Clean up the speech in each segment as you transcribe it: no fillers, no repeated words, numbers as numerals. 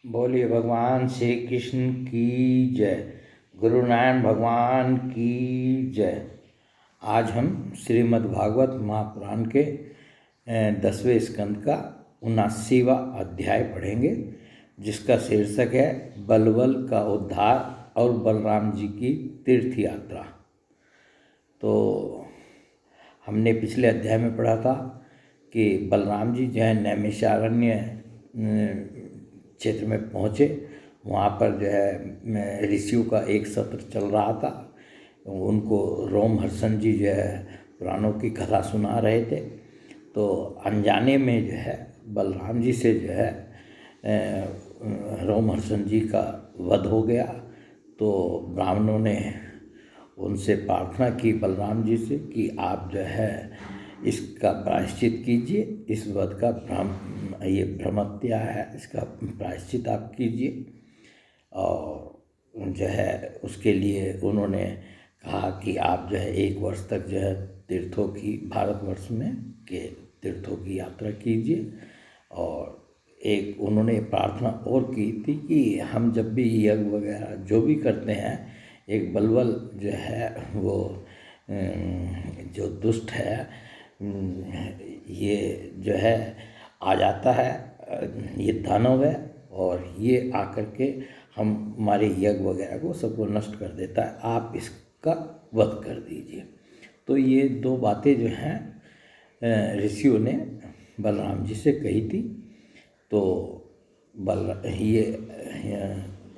बोलिए भगवान श्री कृष्ण की जय। गुरु नारायण भगवान की जय। आज हम श्रीमद् भागवत महापुराण के 10वें स्कंद का 79वां अध्याय पढ़ेंगे, जिसका शीर्षक है बलबल का उद्धार और बलराम जी की तीर्थ यात्रा। तो हमने पिछले अध्याय में पढ़ा था कि बलराम जी जो है नैमिषारण्य क्षेत्र में पहुँचे। वहाँ पर जो है ऋषियों का एक सत्र चल रहा था। उनको रोमहर्षण जी जो है पुराणों की कथा सुना रहे थे। तो अनजाने में जो है बलराम जी से जो है रोमहर्षण जी का वध हो गया। तो ब्राह्मणों ने उनसे प्रार्थना की बलराम जी से कि आप जो है इसका प्रायश्चित कीजिए, इस वध का ये भ्रमत्या है, इसका प्रायश्चित आप कीजिए। और जो है उसके लिए उन्होंने कहा कि आप जो है 1 वर्ष तक जो है तीर्थों की भारतवर्ष में के तीर्थों की यात्रा कीजिए। और एक उन्होंने प्रार्थना और की थी कि हम जब भी यज्ञ वगैरह जो भी करते हैं, एक बलबल जो है वो जो दुष्ट है ये जो है आ जाता है, ये दानव है, और ये आकर के हमारे यज्ञ वगैरह को सबको नष्ट कर देता है, आप इसका वध कर दीजिए। तो ये 2 बातें जो हैं ऋषियों ने बलराम जी से कही थी। तो ये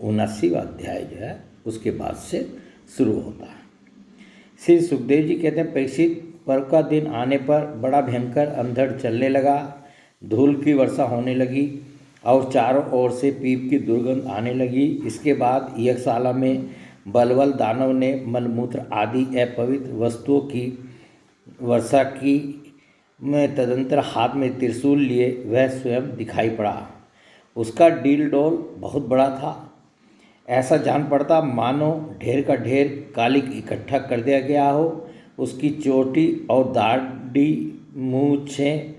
79वां अध्याय जो है उसके बाद से शुरू होता है। श्री सुखदेव जी कहते हैं, परीक्षित, पर्व का दिन आने पर बड़ा भयंकर अंधड़ चलने लगा, धूल की वर्षा होने लगी और चारों ओर से पीप की दुर्गंध आने लगी। इसके बाद यज्ञशाला में बलबल दानव ने मलमूत्र आदि अपवित्र वस्तुओं की वर्षा की। में तदंतर हाथ में त्रिशूल लिए वह स्वयं दिखाई पड़ा। उसका डील डोल बहुत बड़ा था। ऐसा जान पड़ता मानो ढेर का ढेर कालिक इकट्ठा कर दिया गया हो। उसकी चोटी और दाढ़ी मूछें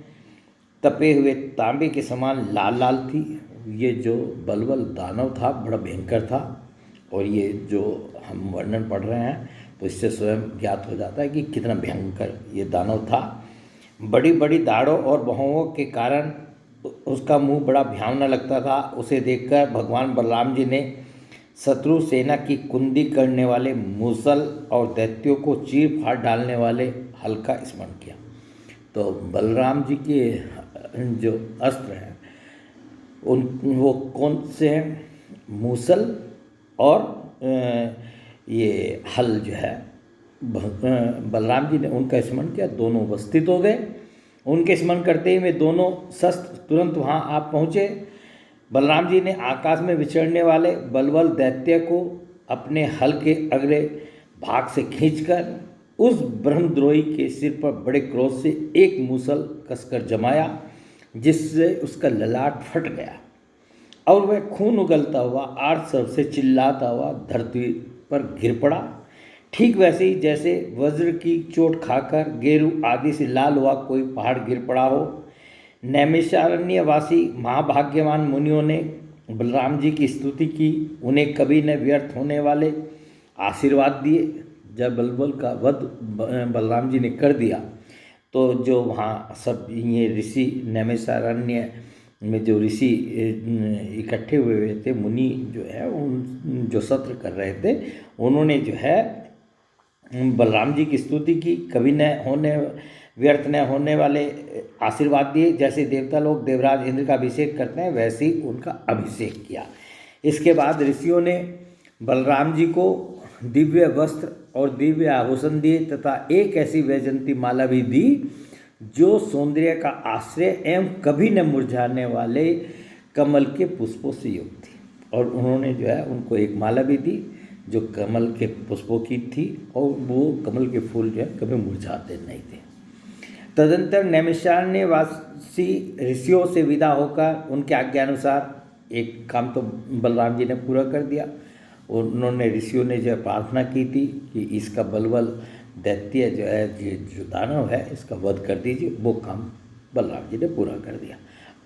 तपे हुए तांबे के समान लाल लाल थी। ये जो बलबल दानव था बड़ा भयंकर था। और ये जो हम वर्णन पढ़ रहे हैं तो इससे स्वयं ज्ञात हो जाता है कि कितना भयंकर ये दानव था। बड़ी बड़ी दाढ़ों और भौहों के कारण उसका मुंह बड़ा भयावना लगता था। उसे देखकर भगवान बलराम जी ने शत्रु सेना की कुंदी करने वाले मूसल और दैत्यों को चीर फाड़ डालने वाले हल का स्मरण किया। तो बलराम जी के जो अस्त्र हैं वो कौन से हैं? मूसल और ये हल जो है बलराम जी ने उनका स्मरण किया। दोनों उपस्थित हो गए। उनके स्मरण करते ही वे दोनों शस्त्र तुरंत वहाँ आ पहुँचे। बलराम जी ने आकाश में विचरने वाले बलबल दैत्य को अपने हल के अगले भाग से खींचकर उस ब्रह्मद्रोही के सिर पर बड़े क्रोध से एक मूसल कसकर जमाया, जिससे उसका ललाट फट गया और वह खून उगलता हुआ आर्त स्वर से चिल्लाता हुआ धरती पर गिर पड़ा। ठीक वैसे ही जैसे वज्र की चोट खाकर गेरू आदि से लाल हुआ कोई पहाड़ गिर पड़ा हो। नैमिषारण्यवासी महाभाग्यवान मुनियों ने बलराम जी की स्तुति की, उन्हें कभी न व्यर्थ होने वाले आशीर्वाद दिए। जब बलबल का वध बलराम जी ने कर दिया तो जो वहाँ सब ये ऋषि नैमिषारण्य में जो ऋषि इकट्ठे हुए थे, मुनि जो है उन जो सत्र कर रहे थे, उन्होंने जो है बलराम जी की स्तुति की, कभी न होने व्यर्थ न होने वाले आशीर्वाद दिए। जैसे देवता लोग देवराज इंद्र का अभिषेक करते हैं वैसे ही उनका अभिषेक किया। इसके बाद ऋषियों ने बलराम जी को दिव्य वस्त्र और दिव्य आभूषण दिए तथा एक ऐसी वैजयंती माला भी दी जो सौंदर्य का आश्रय एवं कभी न मुरझाने वाले कमल के पुष्पों से युक्त थी। और उन्होंने जो है उनको एक माला भी दी जो कमल के पुष्पों की थी, और वो कमल के फूल जो है कभी मुरझाते नहीं थे। तदंतर नैमिषारण्यवासी ऋषियों से विदा होकर उनके आज्ञानुसार एक काम तो बलराम जी ने पूरा कर दिया। उन्होंने ऋषियों ने जो प्रार्थना की थी कि इसका बलबल दैत्य जो है जो दानव है इसका वध कर दीजिए, वो काम बलराम जी ने पूरा कर दिया।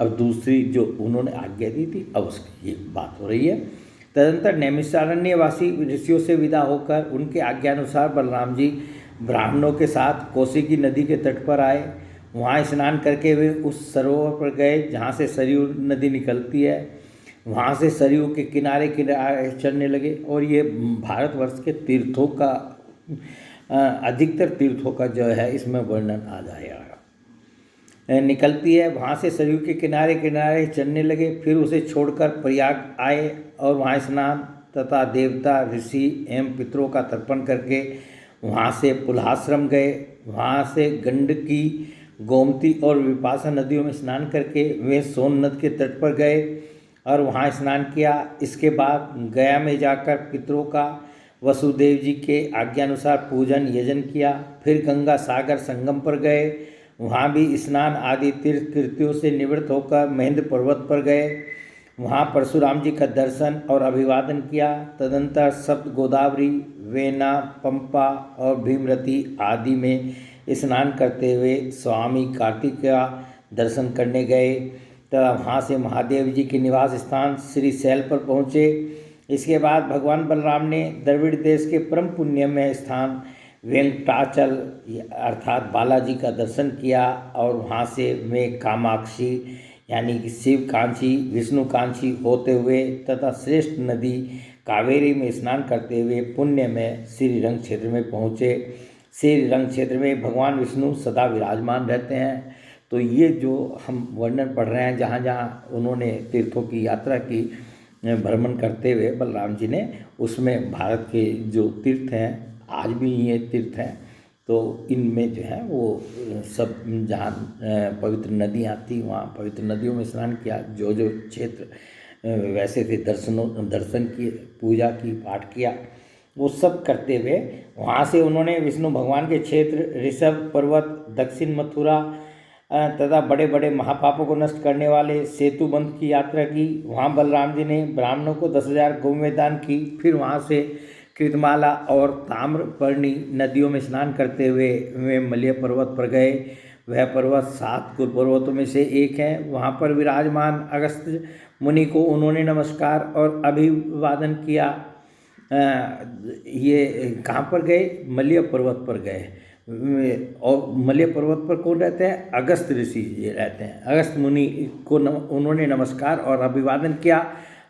अब दूसरी जो उन्होंने आज्ञा दी थी, अब उसकी ये बात हो रही है। तदंतर नैमिषारण्यवासी ऋषियों से विदा होकर उनके आज्ञानुसार बलराम जी ब्राह्मणों के साथ कोसी की नदी के तट पर आए। वहाँ स्नान करके वे उस सरोवर पर गए जहाँ से सरयू नदी निकलती है। वहाँ से सरयू के किनारे किनारे चलने लगे। और ये भारतवर्ष के तीर्थों का अधिकतर तीर्थों का जो है इसमें वर्णन आ जाएगा। निकलती है, वहाँ से सरयू के किनारे किनारे चलने लगे। फिर उसे छोड़कर प्रयाग आए और वहाँ स्नान तथा देवता ऋषि एवं पितरों का तर्पण करके वहाँ से पुलहाश्रम गए। वहाँ से गंडकी, गोमती और विपाशा नदियों में स्नान करके वे सोन नद के तट पर गए और वहाँ स्नान किया। इसके बाद गया में जाकर पितरों का वसुदेव जी के आज्ञानुसार पूजन यजन किया। फिर गंगा सागर संगम पर गए। वहाँ भी स्नान आदि तीर्थ कृत्यों से निवृत्त होकर महेंद्र पर्वत पर गए। वहाँ परशुराम जी का दर्शन और अभिवादन किया। तदंतर सप्त गोदावरी, वेना, पंपा और भीमरती आदि में स्नान करते हुए स्वामी कार्तिक का दर्शन करने गए तथा वहाँ से महादेव जी के निवास स्थान श्री शैल पर पहुँचे। इसके बाद भगवान बलराम ने द्रविड़ देश के परम पुण्यमय स्थान वेंकटाचल अर्थात बालाजी का दर्शन किया और वहाँ से वे कामाक्षी यानी कि शिव कांची, विष्णु कांची होते हुए तथा श्रेष्ठ नदी कावेरी में स्नान करते हुए पुण्य में श्रीरंग क्षेत्र में पहुँचे। श्रीरंग क्षेत्र में भगवान विष्णु सदा विराजमान रहते हैं। तो ये जो हम वर्णन पढ़ रहे हैं, जहाँ जहाँ उन्होंने तीर्थों की यात्रा की भ्रमण करते हुए बलराम जी ने, उसमें भारत के जो तीर्थ हैं आज भी ये तीर्थ हैं। तो इनमें जो है वो सब जहाँ पवित्र नदियाँ थी वहाँ पवित्र नदियों में स्नान किया। जो जो क्षेत्र वैसे थे दर्शन किए, पूजा की, पाठ किया, वो सब करते हुए वहाँ से उन्होंने विष्णु भगवान के क्षेत्र ऋषभ पर्वत, दक्षिण मथुरा तथा बड़े बड़े महापापों को नष्ट करने वाले सेतु बंध की यात्रा की। वहाँ बलराम जी ने ब्राह्मणों को 10,000 गौवें दान की। फिर वहाँ से कृतमाला और ताम्रपर्णी नदियों में स्नान करते हुए वे मलय पर्वत पर गए। वह पर्वत 7 कुल पर्वतों में से एक है। वहाँ पर विराजमान अगस्त्य मुनि को उन्होंने नमस्कार और अभिवादन किया। ये कहाँ पर गए? मलय पर्वत पर गए। और मलय पर्वत पर कौन रहते हैं? अगस्त ऋषि जी रहते हैं। अगस्त मुनि को उन्होंने नमस्कार और अभिवादन किया।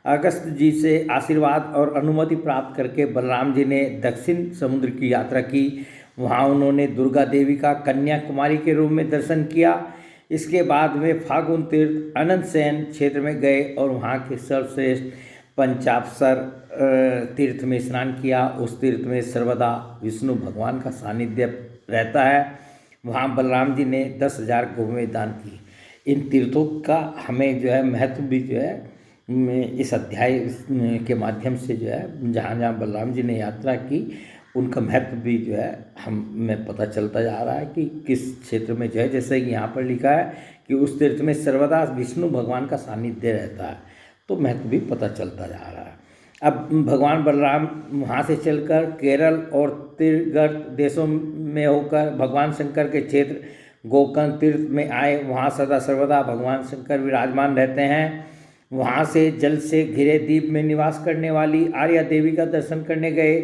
अगस्त जी से आशीर्वाद और अनुमति प्राप्त करके बलराम जी ने दक्षिण समुद्र की यात्रा की। वहाँ उन्होंने दुर्गा देवी का कन्याकुमारी के रूप में दर्शन किया। इसके बाद वे फागुन तीर्थ अनंत सेन क्षेत्र में गए और वहाँ के सर्वश्रेष्ठ पंचापसर तीर्थ में स्नान किया। उस तीर्थ में सर्वदा विष्णु भगवान का सानिध्य रहता है। वहाँ बलराम जी ने 10,000 गौवें दान की। इन तीर्थों का हमें जो है महत्व भी जो है इस अध्याय के माध्यम से जो है जहाँ जहाँ बलराम जी ने यात्रा की उनका महत्व भी जो है हमें पता चलता जा रहा है कि किस क्षेत्र में जो है, जैसे कि यहाँ पर लिखा है कि उस तीर्थ में सर्वदा विष्णु भगवान का सानिध्य रहता है, तो महत्व भी पता चलता जा रहा है। अब भगवान बलराम वहाँ से चलकर केरल और तीर्थगढ़ देशों में होकर भगवान शंकर के क्षेत्र गोकर्ण तीर्थ में आए। वहाँ सदा सर्वदा भगवान शंकर विराजमान रहते हैं। वहाँ से जल से घिरे द्वीप में निवास करने वाली आर्या देवी का दर्शन करने गए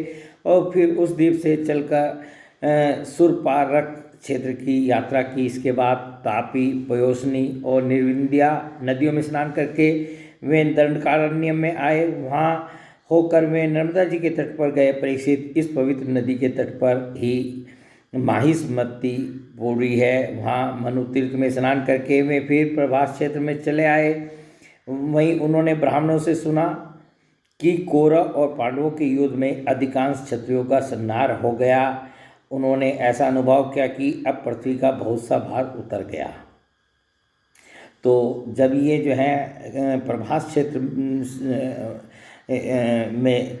और फिर उस द्वीप से चलकर सुरपारक क्षेत्र की यात्रा की। इसके बाद तापी, पयोसनी और निर्विंध्या नदियों में स्नान करके वे दंडकारण्य में आए। वहाँ होकर वे नर्मदा जी के तट पर गए। परीक्षित, इस पवित्र नदी के तट पर ही माहिष्मती पौड़ी है। वहाँ मनु तीर्थ में स्नान करके वे फिर प्रभास क्षेत्र में चले आए। वहीं उन्होंने ब्राह्मणों से सुना कि कौरव और पांडवों के युद्ध में अधिकांश क्षत्रियों का संहार हो गया। उन्होंने ऐसा अनुभव किया कि अब पृथ्वी का बहुत सा भार उतर गया। तो जब ये जो है प्रभास क्षेत्र में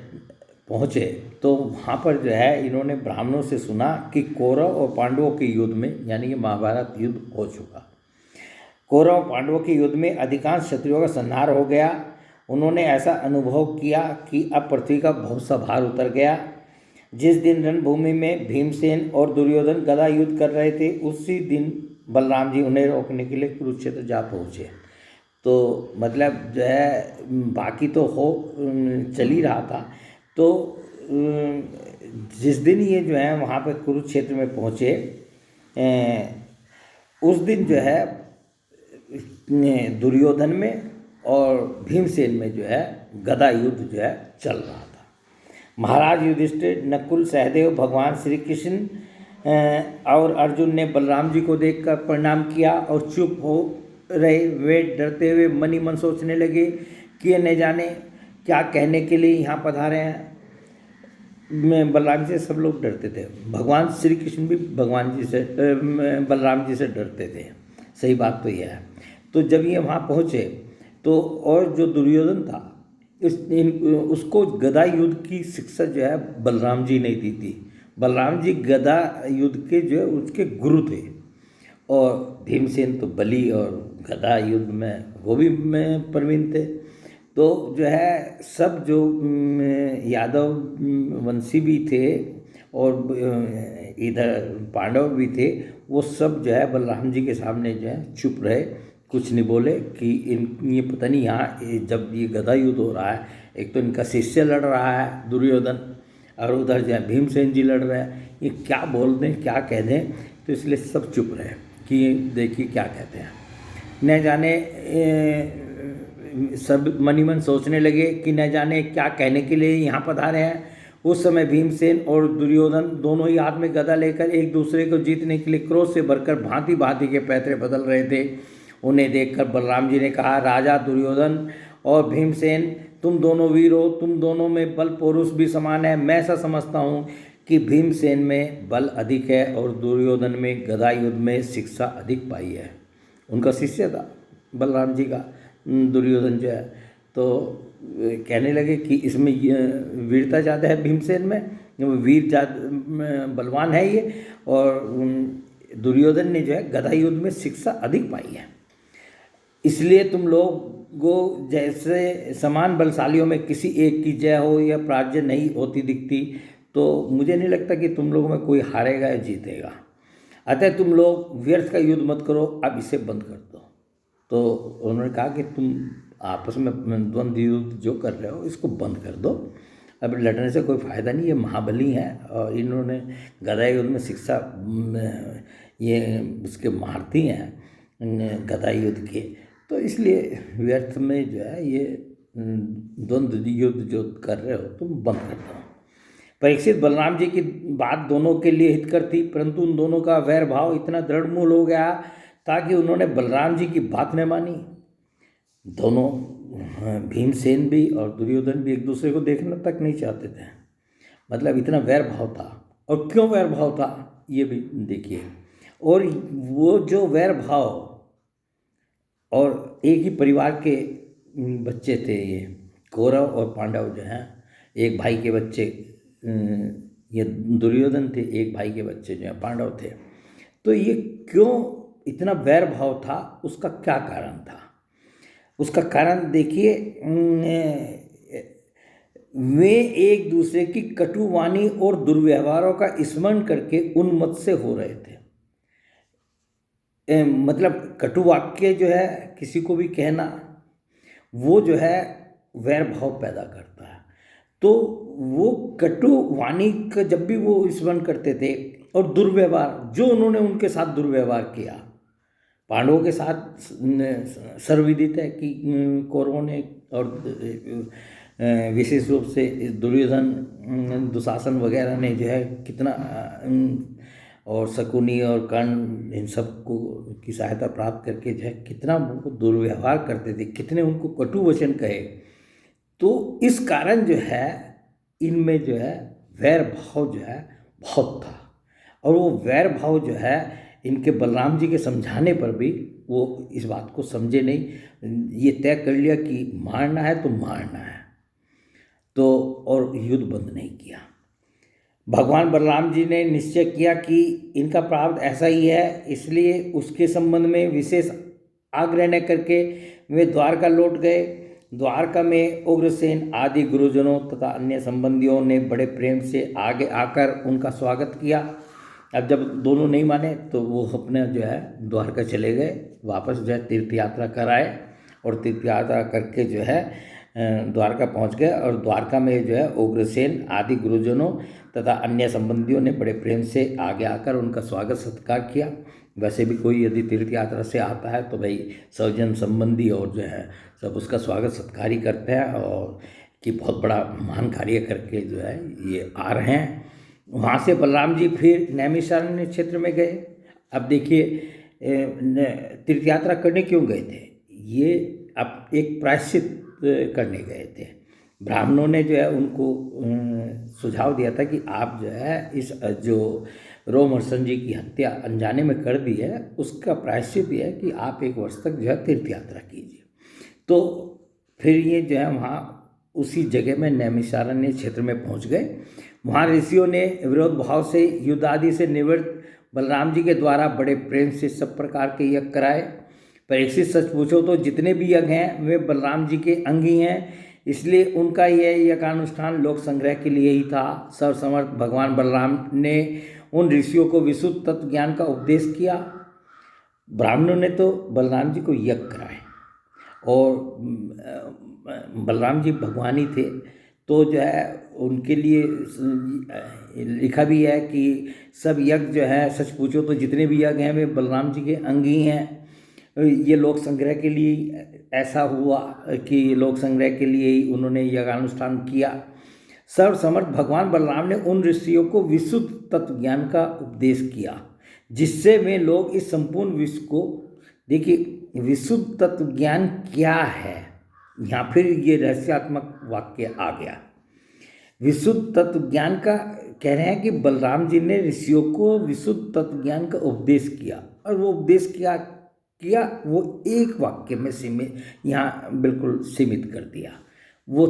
पहुँचे तो वहाँ पर जो है इन्होंने ब्राह्मणों से सुना कि कौरव और पांडवों के युद्ध में, यानी कि महाभारत युद्ध हो चुका, कौरव पांडवों के युद्ध में अधिकांश क्षत्रियों का संहार हो गया। उन्होंने ऐसा अनुभव किया कि अब पृथ्वी का बहुत सा भार उतर गया। जिस दिन रणभूमि में भीमसेन और दुर्योधन गदा युद्ध कर रहे थे, उसी दिन बलराम जी उन्हें रोकने के लिए कुरुक्षेत्र जा पहुँचे। तो मतलब जो है बाकी तो चल ही रहा था। तो जिस दिन ये जो है वहाँ पे कुरुक्षेत्र में पहुँचे, उस दिन जो है दुर्योधन में और भीमसेन में जो है गदा युद्ध जो है चल रहा था। महाराज युधिष्ठिर, नकुल, सहदेव, भगवान श्री कृष्ण और अर्जुन ने बलराम जी को देखकर प्रणाम किया और चुप हो रहे। वे डरते हुए मन ही मन सोचने लगे कि ये न जाने क्या कहने के लिए यहाँ पधारे हैं। मैं बलराम जी से सब लोग डरते थे, भगवान श्री कृष्ण भी बलराम जी से डरते थे। सही बात तो यह है। तो जब ये वहाँ पहुँचे तो और जो दुर्योधन था उसको गदा युद्ध की शिक्षा जो है बलराम जी ने दी थी। बलराम जी गदा युद्ध के जो है उसके गुरु थे, और भीमसेन तो बलि और गदा युद्ध में वो भी प्रवीण थे। तो जो है सब जो यादव वंशी भी थे और इधर पांडव भी थे, वो सब जो है बलराम जी के सामने जो है चुप रहे, कुछ नहीं बोले कि ये पता नहीं यहाँ जब ये गदा युद्ध हो रहा है, एक तो इनका शिष्य लड़ रहा है दुर्योधन और उधर जो है भीमसेन जी लड़ रहे हैं, ये क्या बोल दें क्या कह दें। तो इसलिए सब चुप रहे कि देखिए क्या कहते हैं। न जाने सब मन ही मन सोचने लगे कि न जाने क्या कहने के लिए यहाँ पधारे हैं। उस समय भीमसेन और दुर्योधन दोनों ही हाथ में गदा लेकर एक दूसरे को जीतने के लिए क्रोध से भरकर भांति भांति के पैतरे बदल रहे थे। उन्हें देखकर बलराम जी ने कहा, राजा दुर्योधन और भीमसेन, तुम दोनों वीर हो, तुम दोनों में बल पौरुष भी समान है। मैं ऐसा समझता हूँ कि भीमसेन में बल अधिक है और दुर्योधन में गदा युद्ध में शिक्षा अधिक पाई है। उनका शिष्य था बलराम जी का दुर्योधन जो है। तो कहने लगे कि इसमें वीरता ज़्यादा है भीमसेन में, वीर ज़्यादा बलवान है ये, और दुर्योधन ने जो है गदा युद्ध में शिक्षा अधिक पाई है। इसलिए तुम लोगों जैसे समान बलशालियों में किसी एक की जय हो या पराजय नहीं होती दिखती, तो मुझे नहीं लगता कि तुम लोगों में कोई हारेगा या जीतेगा। अतः तुम लोग व्यर्थ का युद्ध मत करो, अब इसे बंद कर दो। तो उन्होंने कहा कि तुम आपस में द्वंद्व युद्ध जो कर रहे हो इसको बंद कर दो, अब लड़ने से कोई फ़ायदा नहीं। ये महाबली हैं और इन्होंने गदा युद्ध में शिक्षा ये उसके महारथी हैं गदा युद्ध के, तो इसलिए व्यर्थ में जो है ये द्वंद्व युद्ध जो कर रहे हो तुम बंद कर दो। परीक्षित, बलराम जी की बात दोनों के लिए हितकर थी, परंतु उन दोनों का वैर भाव इतना दृढ़मूल हो गया ताकि उन्होंने बलराम जी की बात न मानी। दोनों भीमसेन भी और दुर्योधन भी एक दूसरे को देखना तक नहीं चाहते थे, मतलब इतना वैर भाव था। और क्यों वैर भाव था ये भी देखिए। और वो जो वैर भाव, और एक ही परिवार के बच्चे थे ये कौरव और पांडव जो हैं, एक भाई के बच्चे ये दुर्योधन थे, एक भाई के बच्चे जो हैं पांडव थे। तो ये क्यों इतना वैर भाव था, उसका क्या कारण था? उसका कारण देखिए, वे एक दूसरे की कटुवाणी और दुर्व्यवहारों का स्मरण करके उन्मत्त से हो रहे थे। मतलब कटु वाक्य जो है किसी को भी कहना, वो जो है वैर भाव पैदा करता है। तो वो कटु वाणी का जब भी वो स्मरण करते थे, और दुर्व्यवहार जो उन्होंने उनके साथ दुर्व्यवहार किया, पांडवों के साथ सर्वविदित है कि कौरवों ने और विशेष रूप से दुर्योधन, दुशासन वगैरह ने जो है कितना, और शकुनी और कर्ण इन सब को की सहायता प्राप्त करके जो है कितना उनको दुर्व्यवहार करते थे, कितने उनको कटु वचन कहे। तो इस कारण जो है इनमें जो है वैर भाव जो है बहुत था, और वो वैर भाव जो है इनके बलराम जी के समझाने पर भी वो इस बात को समझे नहीं। ये तय कर लिया कि मारना है तो मारना है, तो और युद्ध बंद नहीं किया। भगवान बलराम जी ने निश्चय किया कि इनका प्रारब्ध ऐसा ही है, इसलिए उसके संबंध में विशेष आग्रह न करके वे द्वारका लौट गए। द्वारका में उग्रसेन आदि गुरुजनों तथा अन्य संबंधियों ने बड़े प्रेम से आगे आकर उनका स्वागत किया। अब जब दोनों नहीं माने तो वो अपने जो है द्वारका चले गए, वापस जो है तीर्थ यात्रा कर आए और तीर्थ यात्रा करके जो है द्वारका पहुंच गए। और द्वारका में जो है उग्रसेन आदि गुरुजनों तथा अन्य संबंधियों ने बड़े प्रेम से आगे आकर उनका स्वागत सत्कार किया। वैसे भी कोई यदि तीर्थ यात्रा से आता है तो भाई स्वजन संबंधी और जो है सब उसका स्वागत सत्कार ही करते हैं, और कि बहुत बड़ा महान कार्य करके जो है ये आ रहे हैं। वहाँ से बलराम जी फिर नैमिषारण्य क्षेत्र में गए। अब देखिए तीर्थ यात्रा करने क्यों गए थे? ये अब एक प्रायश्चित करने गए थे। ब्राह्मणों ने जो है उनको सुझाव दिया था कि आप जो है इस जो रोमहर्षण जी की हत्या अनजाने में कर दी है, उसका प्रायश्चित यह है कि आप 1 वर्ष तक जो है तीर्थ यात्रा कीजिए। तो फिर ये जो है वहाँ उसी जगह में नैमिषारण्य क्षेत्र में पहुँच गए। वहाँ ऋषियों ने विरोध भाव से युद्ध आदि से निवृत्त बलराम जी के द्वारा बड़े प्रेम से सब प्रकार के यज्ञ कराए। परीक्षित, सच पूछो तो जितने भी यज्ञ हैं वे बलराम जी के अंगी हैं, इसलिए उनका यह यज्ञानुष्ठान लोक संग्रह के लिए ही था। सर्वसमर्थ भगवान बलराम ने उन ऋषियों को विशुद्ध तत्व ज्ञान का उपदेश किया। ब्राह्मणों ने तो बलराम जी को यज्ञ कराए, और बलराम जी भगवान ही थे, तो जो है उनके लिए लिखा भी है कि सब यज्ञ जो है, सच पूछो तो जितने भी यज्ञ हैं वे बलराम जी के अंगी हैं। ये लोक संग्रह के लिए ऐसा हुआ कि लोक संग्रह के लिए ही उन्होंने यज्ञानुष्ठान किया। सर्वसमर्थ भगवान बलराम ने उन ऋषियों को विशुद्ध तत्व ज्ञान का उपदेश किया, जिससे वे लोग इस संपूर्ण विश्व को, देखिए विशुद्ध तत्व ज्ञान क्या है, यहाँ फिर ये रहस्यात्मक वाक्य आ गया। विशुद्ध तत्व ज्ञान का कह रहे हैं कि बलराम जी ने ऋषियों को विशुद्ध तत्व ज्ञान का उपदेश किया, और वो उपदेश किया वो एक वाक्य में सीमित, यहाँ बिल्कुल सीमित कर दिया। वो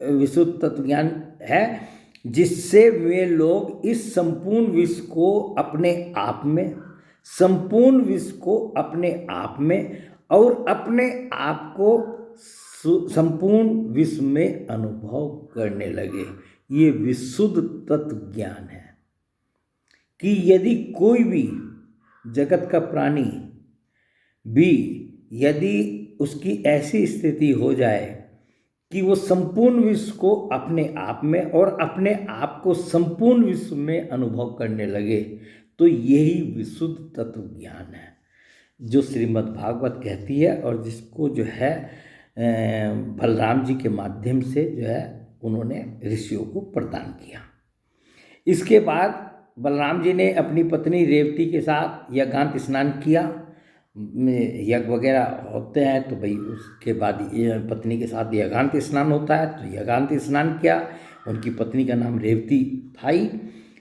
विशुद्ध तत्व ज्ञान है जिससे वे लोग इस संपूर्ण विश्व को अपने आप में, संपूर्ण विश्व को अपने आप में और अपने आप को संपूर्ण विश्व में अनुभव करने लगे। ये विशुद्ध तत्व ज्ञान है कि यदि कोई भी जगत का प्राणी भी, यदि उसकी ऐसी स्थिति हो जाए कि वो संपूर्ण विश्व को अपने आप में और अपने आप को संपूर्ण विश्व में अनुभव करने लगे, तो यही विशुद्ध तत्व ज्ञान है जो श्रीमद् भागवत कहती है, और जिसको जो है बलराम जी के माध्यम से जो है उन्होंने ऋषियों को प्रदान किया। इसके बाद बलराम जी ने अपनी पत्नी रेवती के साथ यज्ञांत स्नान किया। यज्ञ वगैरह होते हैं तो भाई उसके बाद पत्नी के साथ यज्ञांत स्नान होता है, तो यज्ञांत स्नान किया। उनकी पत्नी का नाम रेवती था ही।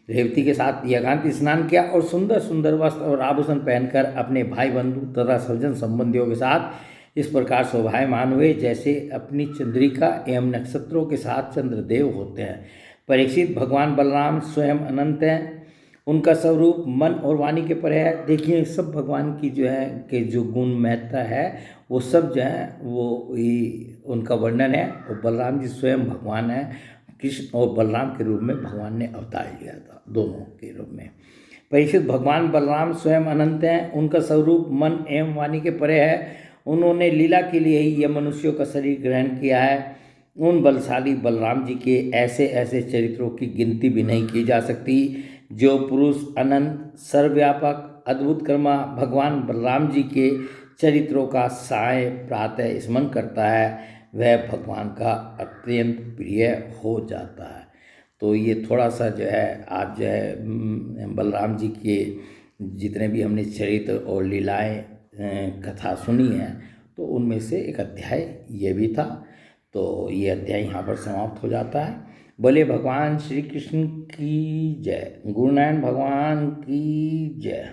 रेवती के साथ यज्ञांत स्नान किया और सुंदर सुंदर वस्त्र और आभूषण पहनकर अपने भाई बंधु तथा सज्जन संबंधियों के साथ इस प्रकार शोभायमान हुए जैसे अपनी चंद्रिका एवं नक्षत्रों के साथ चंद्रदेव होते हैं। परीक्षित, भगवान बलराम स्वयं अनंत हैं, उनका स्वरूप मन और वाणी के परे है। देखिए सब भगवान की जो है कि जो गुण महत्ता है वो सब जो है वो उनका वर्णन है। और बलराम जी स्वयं भगवान हैं, कृष्ण और बलराम के रूप में भगवान ने अवतार लिया था, दोनों के रूप में। परीक्षित, भगवान बलराम स्वयं अनंत हैं, उनका स्वरूप मन एवं वाणी के परे है। उन्होंने लीला के लिए ही यह मनुष्यों का शरीर ग्रहण किया है। उन बलशाली बलराम जी के ऐसे ऐसे चरित्रों की गिनती भी नहीं की जा सकती। जो पुरुष अनंत सर्वव्यापक अद्भुत कर्मा भगवान बलराम जी के चरित्रों का साय प्रातः स्मरण करता है वह भगवान का अत्यंत प्रिय हो जाता है। तो ये थोड़ा सा जो है आज जो है बलराम जी के जितने भी हमने चरित्र और लीलाएं कथा सुनी है तो उनमें से एक अध्याय ये भी था। तो ये अध्याय यहाँ पर समाप्त हो जाता है। बोले भगवान श्री कृष्ण की जय, गुरुनारायण भगवान की जय।